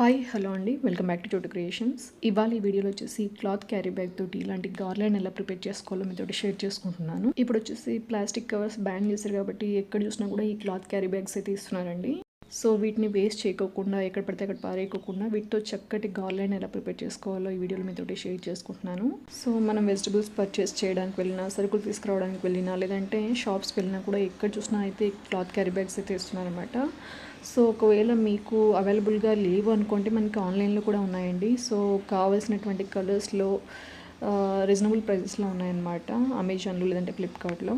Hi hello అండి, welcome back to చోటు creations. ఇవాళ ఈ వీడియోలో వచ్చేసి క్లాత్ క్యారీ బ్యాగ్ తోటి ఇలాంటి గార్లైన్ ఎలా ప్రిపేర్ చేసుకోవాలో మీతోటి షేర్ చేసుకుంటున్నాను. ఇప్పుడు వచ్చేసి ప్లాస్టిక్ కవర్స్ బ్యాన్ చేశారు కాబట్టి ఎక్కడ చూసినా కూడా ఈ క్లాత్ క్యారీ బ్యాగ్స్ అయితే ఇస్తున్నారండి. సో వీటిని వేస్ట్ చేయకోకుండా ఎక్కడ పడితే అక్కడ పారేయకోకుండా వీటితో చక్కటి గార్లైన్ ఎలా ప్రిపేర్ చేసుకోవాలో ఈ వీడియోలో మీతోటి షేర్ చేసుకుంటున్నాను. సో మనం వెజిటబుల్స్ పర్చేస్ చేయడానికి వెళ్ళినా, సరుకులు తీసుకురావడానికి వెళ్ళినా, లేదంటే షాప్స్కి వెళ్ళినా కూడా ఎక్కడ చూసినా అయితే క్లాత్ క్యారీ బ్యాగ్స్ అయితే ఇస్తున్నారనమాట. సో ఒకవేళ మీకు అవైలబుల్గా లేవు అనుకుంటే మనకి ఆన్లైన్లో కూడా ఉన్నాయండి. సో కావాల్సినటువంటి కలర్స్లో రీజనబుల్ ప్రైజెస్లో ఉన్నాయన్నమాట అమెజాన్లో లేదంటే ఫ్లిప్కార్ట్లో.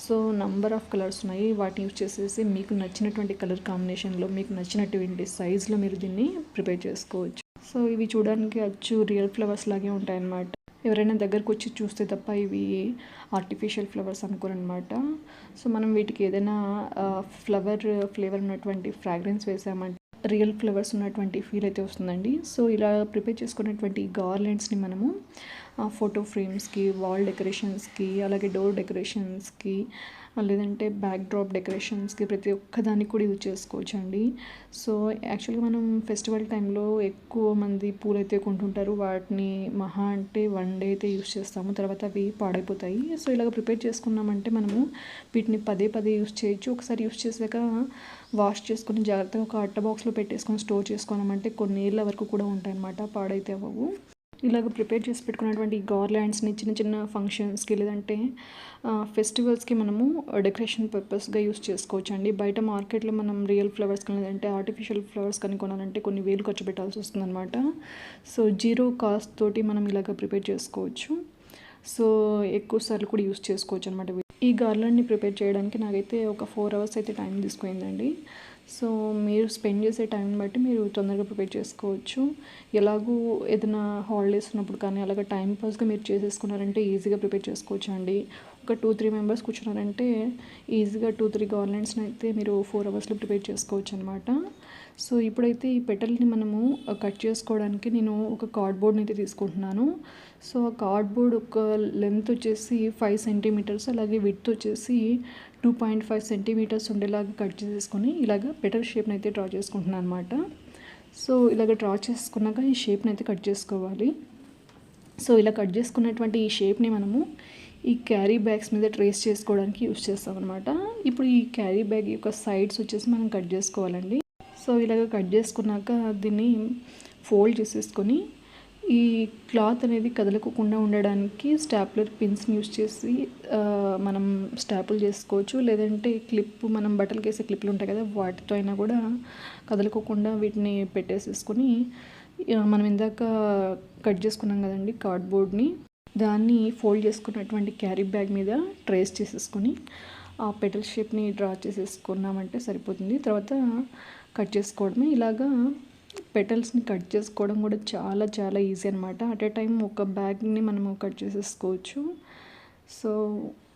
సో నంబర్ ఆఫ్ కలర్స్ ఉన్నాయి. వాటిని యూజ్ చేసేసి మీకు నచ్చినటువంటి కలర్ కాంబినేషన్లో, మీకు నచ్చినటువంటి సైజులో మీరు దీన్ని ప్రిపేర్ చేసుకోవచ్చు. సో ఇవి చూడడానికి అచ్చు రియల్ ఫ్లవర్స్ లాగే ఉంటాయన్నమాట. ఎవరైనా దగ్గరకు వచ్చి చూస్తే తప్ప ఇవి ఆర్టిఫిషియల్ ఫ్లవర్స్ అనుకోరనమాట. సో మనం వీటికి ఏదైనా ఫ్లేవర్ ఉన్నటువంటి ఫ్రాగ్రెన్స్ వేసామంటే రియల్ ఫ్లవర్స్ ఉన్నటువంటి ఫీల్ అయితే వస్తుందండి. సో ఇలా ప్రిపేర్ చేసుకున్నటువంటి గార్లెండ్స్ని మనము ఫోటో ఫ్రేమ్స్కి, వాల్ డెకరేషన్స్కి, అలాగే డోర్ డెకరేషన్స్కి, లేదంటే బ్యాక్ డ్రాప్ డెకరేషన్స్కి ప్రతి ఒక్కదానికి కూడా యూజ్ చేసుకోవచ్చు అండి. సో యాక్చువల్గా మనం ఫెస్టివల్ టైంలో ఎక్కువ మంది పూలు అయితే కొంటుంటారు. వాటిని మహా అంటే 1 డే అయితే యూజ్ చేస్తాము, తర్వాత అవి పాడైపోతాయి. సో ఇలాగ ప్రిపేర్ చేసుకున్నామంటే మనము వీటిని పదే పదే యూజ్ చేయొచ్చు. ఒకసారి యూజ్ చేసాక వాష్ చేసుకొని జాగ్రత్తగా ఒక అట్ట బాక్స్లో పెట్టేసుకొని స్టోర్ చేసుకున్నామంటే కొన్ని ఏళ్ళ వరకు కూడా ఉంటాయి అన్నమాట, పాడైతే అవ్వవు. ఇలాగ ప్రిపేర్ చేసి పెట్టుకున్నటువంటి గార్లాండ్స్ని చిన్న చిన్న ఫంక్షన్స్కి లేదంటే ఫెస్టివల్స్కి మనము డెకరేషన్ పర్పస్గా యూస్ చేసుకోవచ్చు అండి. బయట మార్కెట్లో మనం రియల్ ఫ్లవర్స్ కానీ లేదంటే ఆర్టిఫిషియల్ ఫ్లవర్స్ కానీ కొనాలంటే కొన్ని వేలు ఖర్చు పెట్టాల్సి వస్తుందన్నమాట. సో జీరో కాస్ట్ తోటి మనం ఇలాగ ప్రిపేర్ చేసుకోవచ్చు. సో ఎక్కువ సార్లు కూడా యూస్ చేసుకోవచ్చు అనమాట. ఈ గార్లాండ్ని ప్రిపేర్ చేయడానికి నాకైతే ఒక 4 hours అయితే టైం తీసుకుందండి. సో మీరు స్పెండ్ చేసే టైంని బట్టి మీరు తొందరగా ప్రిపేర్ చేసుకోవచ్చు. ఎలాగూ ఏదైనా హాలిడేస్ ఉన్నప్పుడు కానీ అలాగే టైం పాస్గా మీరు చేసేసుకున్నారంటే ఈజీగా ప్రిపేర్ చేసుకోవచ్చు అండి. ఒక 2-3 మెంబర్స్ కూర్చున్నారంటే ఈజీగా 2-3 గార్లాండ్స్ని అయితే మీరు 4 hours ప్రిపేర్ చేసుకోవచ్చు అనమాట. సో ఇప్పుడైతే ఈ పెటల్ని మనము కట్ చేసుకోవడానికి నేను ఒక కార్డ్బోర్డ్ని అయితే తీసుకుంటున్నాను. సో ఆ కార్డ్బోర్డ్ ఒక లెంత్ వచ్చేసి 5 centimeters, అలాగే విడ్త్ వచ్చేసి 2.5 centimeters ఉండేలాగా కట్ చేసేసుకొని ఇలాగ పెటల్ షేప్ని అయితే డ్రా చేసుకుంటున్నాను అనమాట. సో ఇలాగ డ్రా చేసుకున్నాక ఈ షేప్ని అయితే కట్ చేసుకోవాలి. సో ఇలా కట్ చేసుకున్నటువంటి ఈ షేప్ని మనము ఈ క్యారీ బ్యాగ్స్ మీద ట్రేస్ చేసుకోవడానికి యూస్ చేస్తాం అనమాట. ఇప్పుడు ఈ క్యారీ బ్యాగ్ యొక్క సైడ్స్ వచ్చేసి మనం కట్ చేసుకోవాలండి. సో ఇలాగ కట్ చేసుకున్నాక దీన్ని ఫోల్డ్ చేసేసుకొని ఈ క్లాత్ అనేది కదలకుండా ఉండడానికి స్టాప్లర్ పిన్స్ని యూస్ చేసి మనం స్టాపుల్ చేసుకోవచ్చు. లేదంటే క్లిప్, మనం బట్టలకి వేసే క్లిప్లు ఉంటాయి కదా, వాటితో అయినా కూడా కదలకోకుండా వీటిని పెట్టేసేసుకొని మనం ఇందాక కట్ చేసుకున్నాం కదండి కార్డ్బోర్డ్ని, దాన్ని ఫోల్డ్ చేసుకున్నటువంటి క్యారీ బ్యాగ్ మీద ట్రేస్ చేసేసుకొని ఆ పెటల్ షేప్ని డ్రా చేసేసుకున్నామంటే సరిపోతుంది. తర్వాత కట్ చేసుకోవడమే. ఇలాగా పెటల్స్ని కట్ చేసుకోవడం కూడా చాలా చాలా ఈజీ అనమాట. అట్ ఏ టైం ఒక బ్యాగ్ని మనము కట్ చేసేసుకోవచ్చు. సో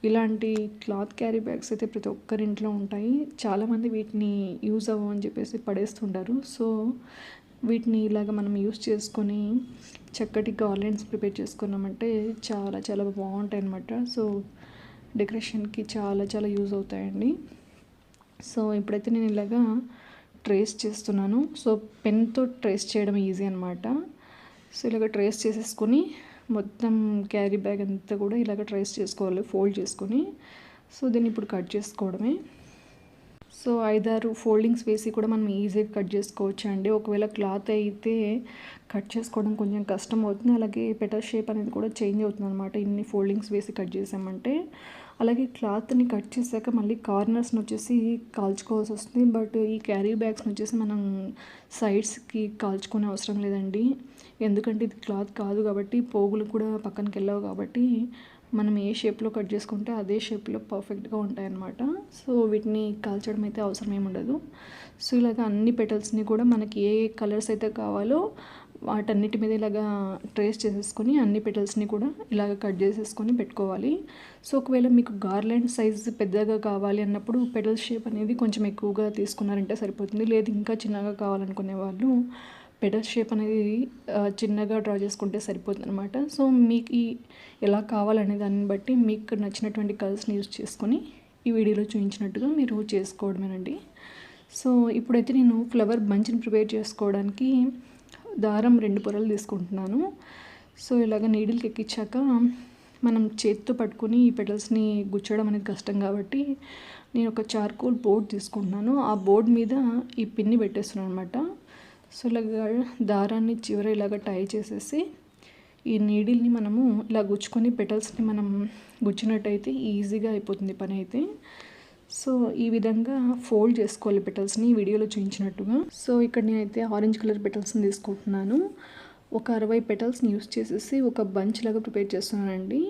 ఇలాంటి క్లాత్ క్యారీ బ్యాగ్స్ అయితే ప్రతి ఒక్కరింట్లో ఉంటాయి. చాలామంది వీటిని యూజ్ అవ్వని చెప్పేసి పడేస్తుంటారు. సో వీటిని ఇలాగ మనం యూజ్ చేసుకొని చక్కటి గార్లెండ్స్ ప్రిపేర్ చేసుకున్నామంటే చాలా చాలా బాగుంటాయి అన్నమాట. సో డెకరేషన్కి చాలా చాలా యూజ్ అవుతాయండి. సో ఇప్పుడైతే నేను ఇలాగా ట్రేస్ చేస్తున్నాను. సో పెన్తో ట్రేస్ చేయడం ఈజీ అనమాట. సో ఇలాగ ట్రేస్ చేసేసుకొని మొత్తం క్యారీ బ్యాగ్ అంతా కూడా ఇలాగ ట్రేస్ చేసుకోవాలి, ఫోల్డ్ చేసుకొని. సో దీన్ని ఇప్పుడు కట్ చేసుకోవడమే. సో 5-6 ఫోల్డింగ్స్ వేసి కూడా మనం ఈజీగా కట్ చేసుకోవచ్చు అండి. ఒకవేళ క్లాత్ అయితే కట్ చేసుకోవడం కొంచెం కష్టం అవుతుంది. అలాగే పెటల్ షేప్ అనేది కూడా చేంజ్ అవుతుంది అనమాట ఇన్ని ఫోల్డింగ్స్ వేసి కట్ చేసామంటే. అలాగే క్లాత్ని కట్ చేశాక మళ్ళీ కార్నర్స్ని వచ్చేసి కాల్చుకోవాల్సి వస్తుంది. బట్ ఈ క్యారీ బ్యాగ్స్ని వచ్చేసి మనం సైడ్స్కి కాల్చుకునే అవసరం లేదండి. ఎందుకంటే ఇది క్లాత్ కాదు కాబట్టి, పోగులు కూడా పక్కనకి వెళ్ళవు కాబట్టి మనం ఏ షేప్లో కట్ చేసుకుంటే అదే షేప్లో పర్ఫెక్ట్గా ఉంటాయి అన్నమాట. సో వీటిని కాల్చడం అయితే అవసరం ఏమి ఉండదు. సో ఇలాగ అన్ని పెటల్స్ని కూడా మనకి ఏ కలర్స్ అయితే కావాలో వాటన్నిటి మీద ఇలాగా ట్రేస్ చేసేసుకొని అన్ని పెటల్స్ని కూడా ఇలాగ కట్ చేసేసుకొని పెట్టుకోవాలి. సో ఒకవేళ మీకు గార్లాండ్ సైజ్ పెద్దగా కావాలి అన్నప్పుడు పెటల్ షేప్ అనేది కొంచెం ఎక్కువగా తీసుకున్నారంటే సరిపోతుంది. లేదు ఇంకా చిన్నగా కావాలనుకునే వాళ్ళు పెటల్ షేప్ అనేది చిన్నగా డ్రా చేసుకుంటే సరిపోతుంది అనమాట. సో మీకు ఎలా కావాలనే దాన్ని బట్టి మీకు నచ్చినటువంటి కలర్స్ని యూజ్ చేసుకొని ఈ వీడియోలో చూపించినట్టుగా మీరు చేసుకోవడమేనండి. సో ఇప్పుడైతే నేను ఫ్లవర్ బంచ్ని ప్రిపేర్ చేసుకోవడానికి దారం 2 పొరలు తీసుకుంటున్నాను. సో ఇలాగ నీడిల్కి ఎక్కించాక మనం చేతితో పట్టుకొని ఈ పెటల్స్ని గుచ్చడం అనేది కష్టం కాబట్టి నేను ఒక చార్కోల్ బోర్డ్ తీసుకుంటున్నాను. ఆ బోర్డ్ మీద ఈ పిన్ని పెట్టేస్తున్నాను అనమాట. సో ఇలాగ దారాన్ని చివర ఇలాగ టై చేసేసి ఈ నీడిల్ని మనము ఇలా గుచ్చుకొని పెటల్స్ని మనం గుచ్చినట్టయితే ఈజీగా అయిపోతుంది పని అయితే. సో ఈ విధంగా ఫోల్డ్ చేసుకోవాలి పెటల్స్ని వీడియోలో చూపించినట్టుగా. సో ఇక్కడ నేనైతే ఆరెంజ్ కలర్ పెటల్స్ని తీసుకుంటున్నాను. ఒక 60 పెటల్స్ని యూస్ చేసేసి ఒక బంచ్ లాగా ప్రిపేర్ చేస్తున్నానండి.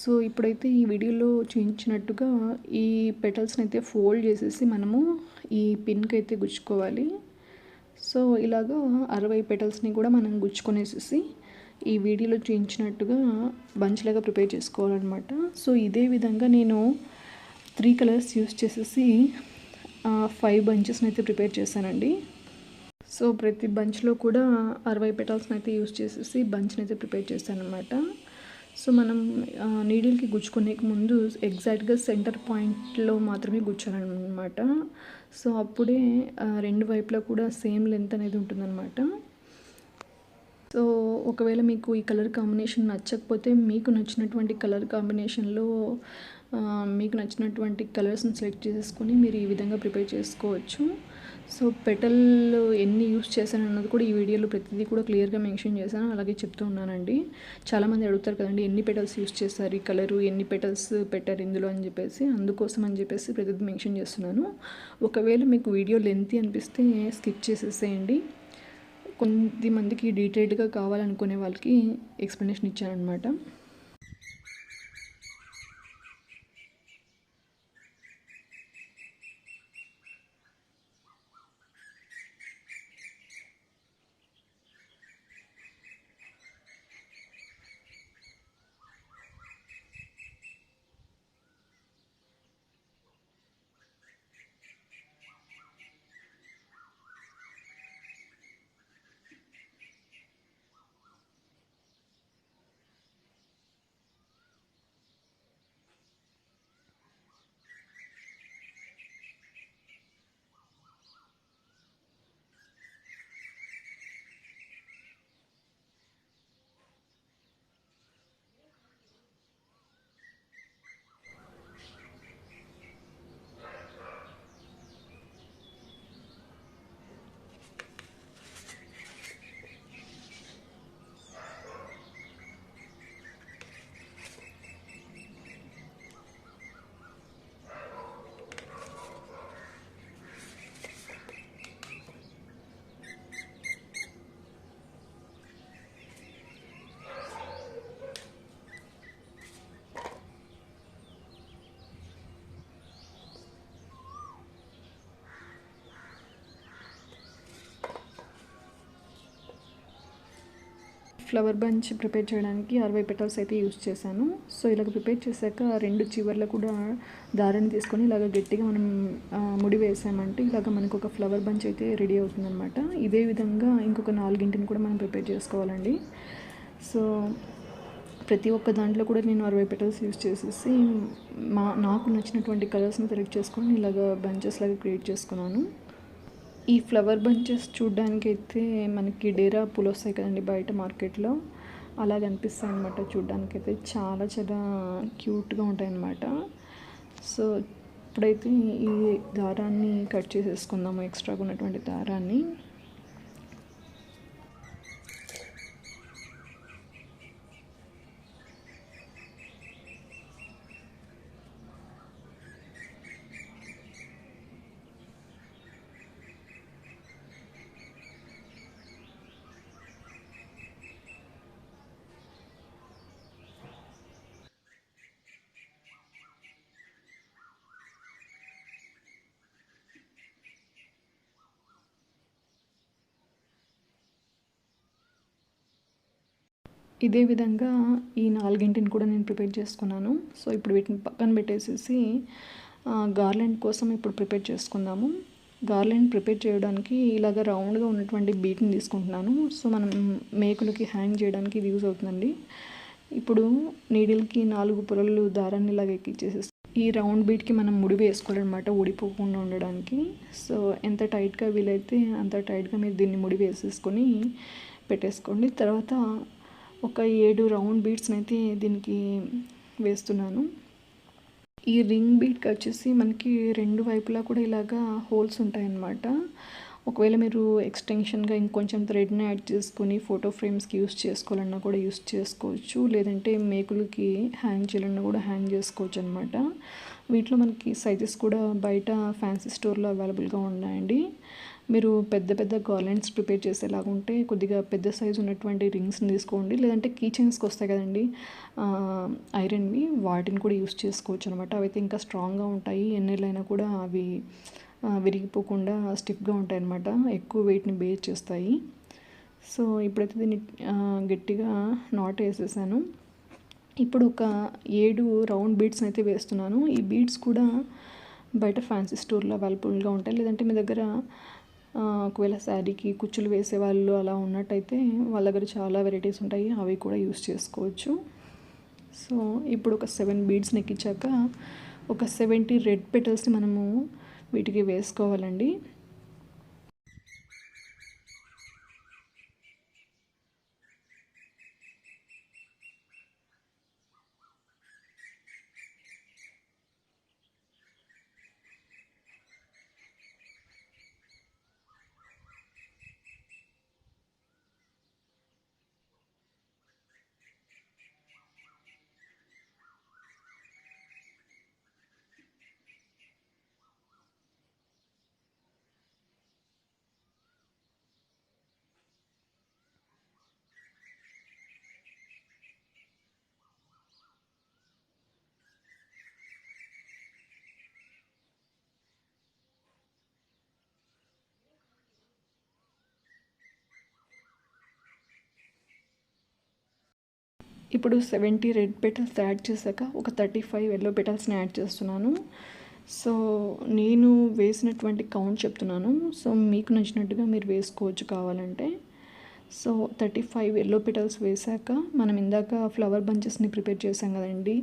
సో ఇప్పుడైతే ఈ వీడియోలో చూపించినట్టుగా ఈ పెటల్స్ని అయితే ఫోల్డ్ చేసేసి మనము ఈ పిన్కి అయితే గుచ్చుకోవాలి. సో ఇలాగా 60 పెటల్స్ని కూడా మనం గుచ్చుకొనేసేసి ఈ వీడియోలో చూపించినట్టుగా బంచ్ లాగా ప్రిపేర్ చేసుకోవాలన్నమాట. సో ఇదే విధంగా నేను 3 కలర్స్ యూస్ చేసేసి 5 బంచెస్ని అయితే ప్రిపేర్ చేశానండి. సో ప్రతి బంచ్లో కూడా 60 పెటల్స్ని అయితే యూస్ చేసేసి బంచ్ని అయితే ప్రిపేర్ చేశాను అనమాట. సో మనం నీడిల్కి గుచ్చుకునే ముందు ఎగ్జాక్ట్గా సెంటర్ పాయింట్లో మాత్రమే గుచ్చాలన్నమాట. సో అప్పుడే 2 వైపులా కూడా సేమ్ లెంత్ అనేది ఉంటుందన్నమాట. సో ఒకవేళ మీకు ఈ కలర్ కాంబినేషన్ నచ్చకపోతే మీకు నచ్చినటువంటి కలర్ కాంబినేషన్లో మీకు నచ్చినటువంటి కలర్స్ని సెలెక్ట్ చేసుకొని మీరు ఈ విధంగా ప్రిపేర్ చేసుకోవచ్చు. సో పెటల్ ఎన్ని యూస్ చేశాను అన్నది కూడా ఈ వీడియోలో ప్రతిదీ కూడా క్లియర్గా మెన్షన్ చేశాను, అలాగే చెప్తూ ఉన్నానండి. చాలామంది అడుగుతారు కదండి, ఎన్ని పెటల్స్ యూస్ చేశారు, ఈ కలరు ఎన్ని పెటల్స్ పెట్టారు ఇందులో అని చెప్పేసి, అందుకోసం అని చెప్పేసి ప్రతిదీ మెన్షన్ చేస్తున్నాను. ఒకవేళ మీకు వీడియో లెంతీ అనిపిస్తే స్కిప్ చేసేసేయండి. కొంతమందికి డీటెయిల్డ్గా కావాలనుకునే వాళ్ళకి ఎక్స్ప్లెనేషన్ ఇచ్చానమాట. ఫ్లవర్ బంచ్ ప్రిపేర్ చేయడానికి 60 పెటల్స్ అయితే యూస్ చేశాను. సో ఇలాగ ప్రిపేర్ చేశాక 2 చివర్లు కూడా దారాన్ని తీసుకొని ఇలాగ గట్టిగా మనం ముడి వేసామంటే ఇలాగ మనకు ఒక ఫ్లవర్ బంచ్ అయితే రెడీ అవుతుందన్నమాట. ఇదే విధంగా ఇంకొక 4 కూడా మనం ప్రిపేర్ చేసుకోవాలండి. సో ప్రతి ఒక్క దాంట్లో కూడా నేను 60 పెటల్స్ యూస్ చేసేసి నాకు నచ్చినటువంటి కలర్స్ని సెలెక్ట్ చేసుకొని ఇలాగ బంచెస్ లాగా క్రియేట్ చేసుకున్నాను. ఈ ఫ్లవర్ బంచెస్ చూడ్డానికి అయితే మనకి డేరా పూలు వస్తాయి కదండి బయట మార్కెట్లో, అలాగ అనిపిస్తాయి అనమాట. చూడ్డానికి అయితే చాలా చాలా క్యూట్గా ఉంటాయి అన్నమాట. సో ఇప్పుడైతే ఈ దారాన్ని కట్ చేసేసుకుందాము, ఎక్స్ట్రాగా ఉన్నటువంటి దారాన్ని. ఇదే విధంగా ఈ 4 కూడా నేను ప్రిపేర్ చేసుకున్నాను. సో ఇప్పుడు వీటిని పక్కన పెట్టేసేసి గార్లెండ్ కోసం ఇప్పుడు ప్రిపేర్ చేసుకుందాము. గార్లెండ్ ప్రిపేర్ చేయడానికి ఇలాగ రౌండ్గా ఉన్నటువంటి బీట్ని తీసుకుంటున్నాను. సో మనం మేకులకి హ్యాంగ్ చేయడానికి ఇది యూజ్ అవుతుందండి. ఇప్పుడు నీడిల్కి 4 పొరలు దారాన్ని ఇలాగ ఎక్కిచ్చేసేసి ఈ రౌండ్ బీట్కి మనం ముడి వేసుకోవాలన్నమాట ఊడిపోకుండా ఉండడానికి. సో ఎంత టైట్గా వీలైతే అంత టైట్గా మీరు దీన్ని ముడి వేసేసుకొని పెట్టేసుకోండి. తర్వాత ఒక 7 రౌండ్ బీట్స్ని అయితే దీనికి వేస్తున్నాను. ఈ రింగ్ బీట్కి వచ్చేసి మనకి 2 వైపులా కూడా ఇలాగా హోల్స్ ఉంటాయన్నమాట. ఒకవేళ మీరు ఎక్స్టెన్షన్గా ఇంకొంచెం థ్రెడ్ని యాడ్ చేసుకొని ఫోటో ఫ్రేమ్స్కి యూస్ చేసుకోవాలన్నా కూడా యూస్ చేసుకోవచ్చు, లేదంటే మేకులకి హ్యాంగ్ చేయాలన్నా కూడా హ్యాంగ్ చేసుకోవచ్చు అనమాట. వీటిలో మనకి సైజెస్ కూడా బయట ఫ్యాన్సీ స్టోర్లో అవైలబుల్గా ఉన్నాయండి. మీరు పెద్ద పెద్ద గార్లెండ్స్ ప్రిపేర్ చేసేలాగా ఉంటే కొద్దిగా పెద్ద సైజు ఉన్నటువంటి రింగ్స్ని తీసుకోండి, లేదంటే కీ చైన్స్కి వస్తాయి కదండి ఐరన్వి, వాటిని కూడా యూస్ చేసుకోవచ్చు అనమాట. అవైతే ఇంకా స్ట్రాంగ్గా ఉంటాయి, ఎన్నేళ్ళైనా కూడా అవి విరిగిపోకుండా స్టిఫ్గా ఉంటాయి అన్నమాట, ఎక్కువ వెయిట్ని బేర్ చేస్తాయి. సో ఇప్పుడైతే దీన్ని గట్టిగా నాట్ వేసేసాను. ఇప్పుడు ఒక 7 రౌండ్ బీడ్స్ని అయితే వేస్తున్నాను. ఈ బీడ్స్ కూడా బయట ఫ్యాన్సీ స్టోర్లో అవైలబుల్గా ఉంటాయి, లేదంటే మీ దగ్గర ఒకవేళ శారీకి కుచ్చులు వేసేవాళ్ళు అలా ఉన్నట్టయితే వాళ్ళ దగ్గర చాలా వెరైటీస్ ఉంటాయి, అవి కూడా యూస్ చేసుకోవచ్చు. సో ఇప్పుడు ఒక 7 బీడ్స్ని ఎక్కించాక ఒక 70 రెడ్ పెటల్స్ని మనము వీటికి వేసుకోవాలండి. ఇప్పుడు 70 రెడ్ పెటల్స్ యాడ్ చేశాక ఒక 35 ఎల్లో పెటల్స్ని యాడ్ చేస్తున్నాను. సో నేను వేసినటువంటి కౌంట్ చెప్తున్నాను, సో మీకు నచ్చినట్టుగా మీరు వేసుకోవచ్చు కావాలంటే. సో 35 ఎల్లో పెటల్స్ వేసాక మనం ఇందాక ఫ్లవర్ బంచెస్ని ప్రిపేర్ చేసాం కదండి,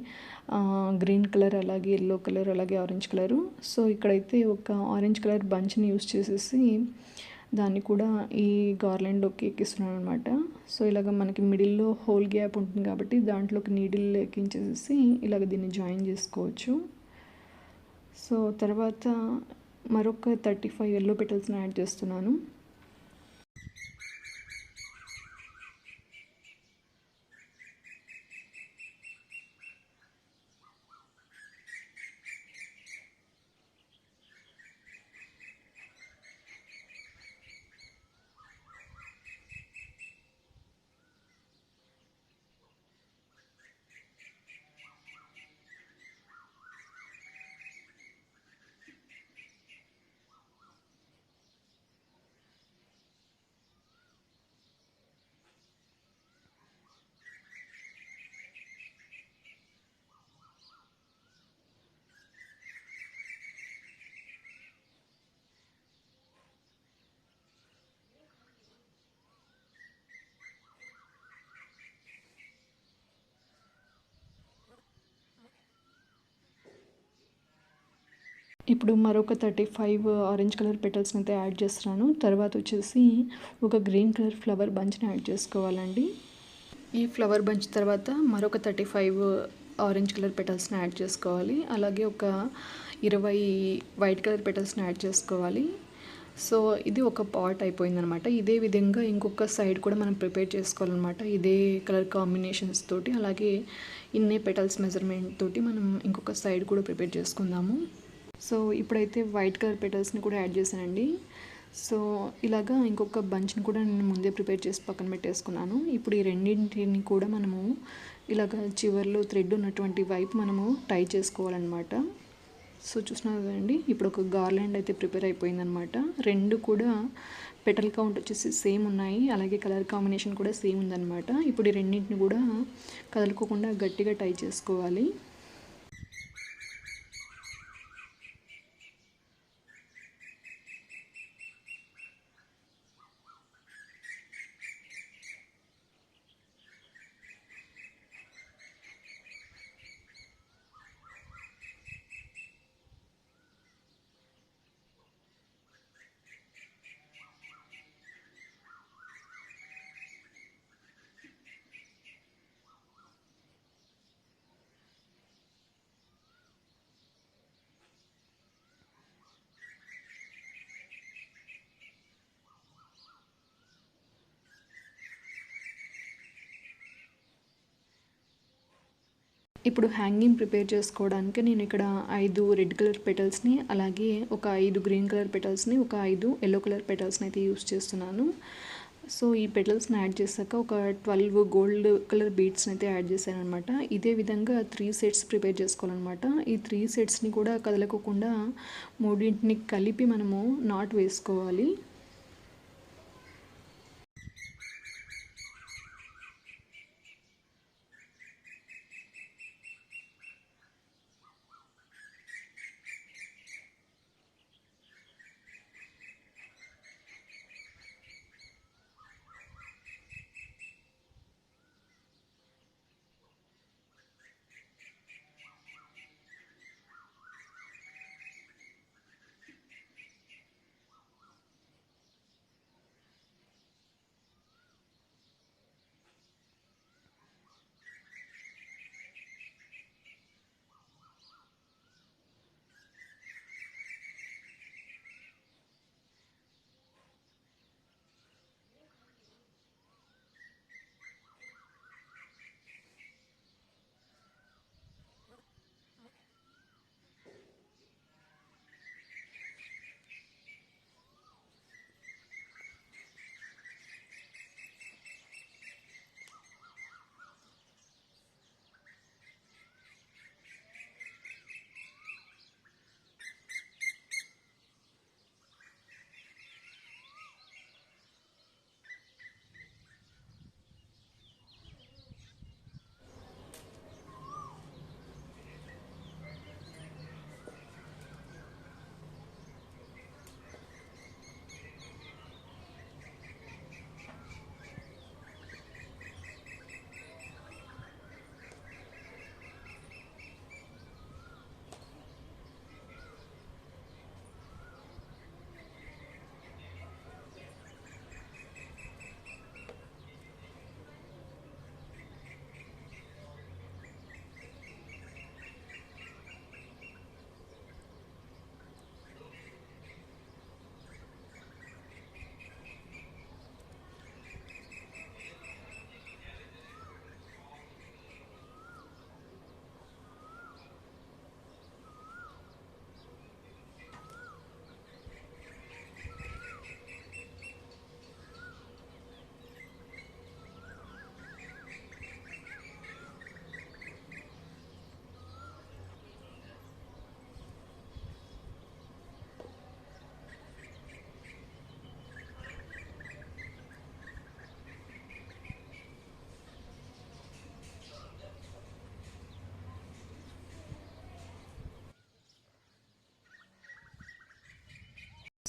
గ్రీన్ కలర్, అలాగే ఎల్లో కలర్, అలాగే ఆరెంజ్ కలరు. సో ఇక్కడైతే ఒక ఆరెంజ్ కలర్ బంచ్ని యూస్ చేసేసి దాన్ని కూడా ఈ గార్లెండ్లోకి ఎక్కిస్తున్నాను అనమాట. సో ఇలాగ మనకి మిడిల్లో హోల్ గ్యాప్ ఉంటుంది కాబట్టి దాంట్లోకి నీడిల్ ఎక్కించేసి ఇలాగ దీన్ని జాయిన్ చేసుకోవచ్చు. సో తర్వాత మరొక 35 ఎల్లో పెటల్స్ని యాడ్ చేస్తున్నాను. ఇప్పుడు మరొక 35 ఆరెంజ్ కలర్ పెటల్స్ని అయితే యాడ్ చేస్తున్నాను. తర్వాత వచ్చేసి ఒక గ్రీన్ కలర్ ఫ్లవర్ బంచ్ని యాడ్ చేసుకోవాలండి. ఈ ఫ్లవర్ బంచ్ తర్వాత మరొక 35 ఆరెంజ్ కలర్ పెటల్స్ని యాడ్ చేసుకోవాలి. అలాగే ఒక 20 వైట్ కలర్ పెటల్స్ని యాడ్ చేసుకోవాలి. సో ఇది ఒక పార్ట్ అయిపోయిందనమాట. ఇదే విధంగా ఇంకొక సైడ్ కూడా మనం ప్రిపేర్ చేసుకోవాలన్నమాట, ఇదే కలర్ కాంబినేషన్స్ తోటి, అలాగే ఇన్నే పెటల్స్ మెజర్మెంట్ తోటి మనం ఇంకొక సైడ్ కూడా ప్రిపేర్ చేసుకుందాము. సో ఇప్పుడైతే వైట్ కలర్ పెటల్స్ని కూడా యాడ్ చేశానండి. సో ఇలాగా ఇంకొక బంచ్ని కూడా నేను ముందే ప్రిపేర్ చేసి పక్కన పెట్టేసుకున్నాను. ఇప్పుడు ఈ రెండింటిని కూడా మనము ఇలాగ చివర్లో థ్రెడ్ ఉన్నటువంటి వైపు మనము టై చేసుకోవాలన్నమాట. సో చూస్తున్నారు కదండి, ఇప్పుడు ఒక గార్లాండ్ అయితే ప్రిపేర్ అయిపోయిందనమాట. రెండు కూడా పెటల్ కౌంట్ వచ్చేసి సేమ్ ఉన్నాయి, అలాగే కలర్ కాంబినేషన్ కూడా సేమ్ ఉందన్నమాట. ఇప్పుడు ఈ రెండింటిని కూడా కదలుకోకుండా గట్టిగా టై చేసుకోవాలి. ఇప్పుడు హ్యాంగింగ్ ప్రిపేర్ చేసుకోవడానికి నేను ఇక్కడ 5 రెడ్ కలర్ పెటల్స్ని, అలాగే ఒక 5 గ్రీన్ కలర్ పెటల్స్ని, ఒక 5 ఎల్లో కలర్ పెటల్స్ని అయితే యూస్ చేస్తున్నాను. సో ఈ పెటల్స్ని యాడ్ చేశాక ఒక 12 గోల్డ్ కలర్ బీడ్స్ని అయితే యాడ్ చేశాను అనమాట. ఇదే విధంగా 3 సెట్స్ ప్రిపేర్ చేసుకోవాలన్నమాట. ఈ 3 సెట్స్ని కూడా కదలకోకుండా మూడింటిని కలిపి మనము నాట్ వేసుకోవాలి.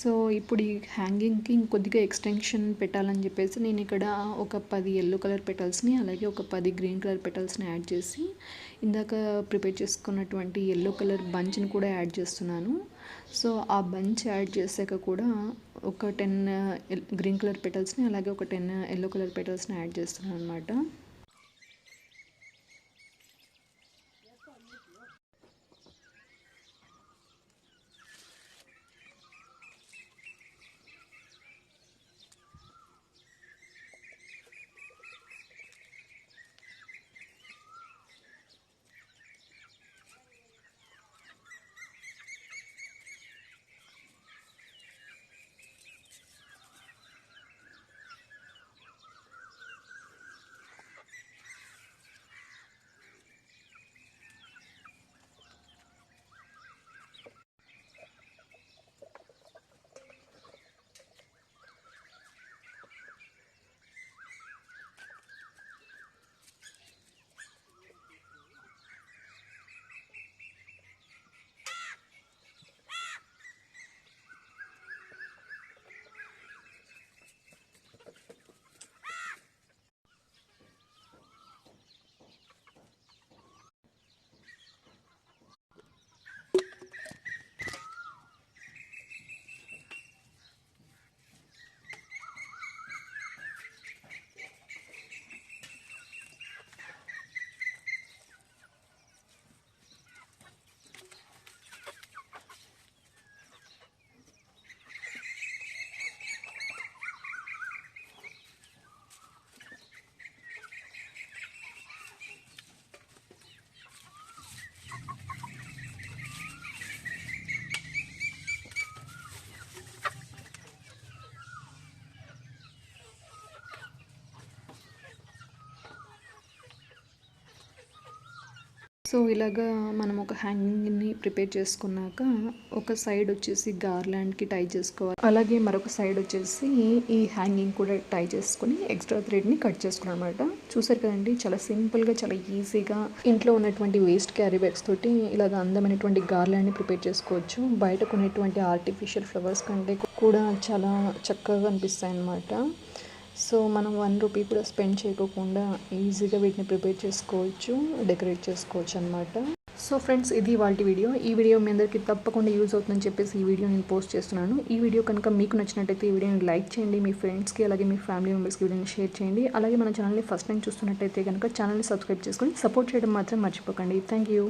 సో ఇప్పుడు ఈ హ్యాంగింగ్కి ఇంకొద్దిగా ఎక్స్టెన్షన్ పెట్టాలని చెప్పేసి నేను ఇక్కడ ఒక 10 ఎల్లో కలర్ పెటల్స్ని, అలాగే ఒక 10 గ్రీన్ కలర్ పెటల్స్ని యాడ్ చేసి ఇందాక ప్రిపేర్ చేసుకున్నటువంటి ఎల్లో కలర్ బంచ్ని కూడా యాడ్ చేస్తున్నాను. సో ఆ బంచ్ యాడ్ చేశాక కూడా ఒక 10 గ్రీన్ కలర్ పెటల్స్ని, అలాగే ఒక 10 ఎల్లో కలర్ పెటల్స్ని యాడ్ చేస్తున్నాను అనమాట. సో ఇలాగా మనం ఒక హ్యాంగింగ్ని ప్రిపేర్ చేసుకున్నాక ఒక సైడ్ వచ్చేసి గార్లాండ్కి టై చేసుకోవాలి. అలాగే మరొక సైడ్ వచ్చేసి ఈ హ్యాంగింగ్ కూడా టై చేసుకుని ఎక్స్ట్రా థ్రెడ్ని కట్ చేసుకున్నాం అనమాట. చూసారు కదండి, చాలా సింపుల్గా చాలా ఈజీగా ఇంట్లో ఉన్నటువంటి వేస్ట్ క్యారీ బ్యాగ్స్ తోటి ఇలాగ అందమైనటువంటి గార్లాండ్ని ప్రిపేర్ చేసుకోవచ్చు. బయట కొనేటువంటి ఆర్టిఫిషియల్ ఫ్లవర్స్ కంటే కూడా చాలా చక్కగా అనిపిస్తాయి అన్నమాట. సో మనం 1 రూపీ కూడా స్పెండ్ చేయకోకుండా ఈజీగా వీటిని ప్రిపేర్ చేసుకోవచ్చు, డెకరేట్ చేసుకోవచ్చు అనమాట. సో ఫ్రెండ్స్, ఇది ఇవాల్టి వీడియో. ఈ వీడియో మీ అందరికీ తప్పకుండా యూజ్ అవుతుందని చెప్పేసి ఈ వీడియో నేను పోస్ట్ చేస్తున్నాను. ఈ వీడియో కనుక మీకు నచ్చినట్టయితే ఈ వీడియోని లైక్ చేయండి, మీ ఫ్రెండ్స్కి అలాగే మీ ఫ్యామిలీ మెంబర్స్కి వీడియోని షేర్ చేయండి. అలాగే మన ఛానల్ని ఫస్ట్ టైం చూస్తున్నట్టయితే కనుక ఛానల్ని సబ్స్క్రైబ్ చేసుకొని సపోర్ట్ చేయడం మాత్రం మర్చిపోకండి. Thank you.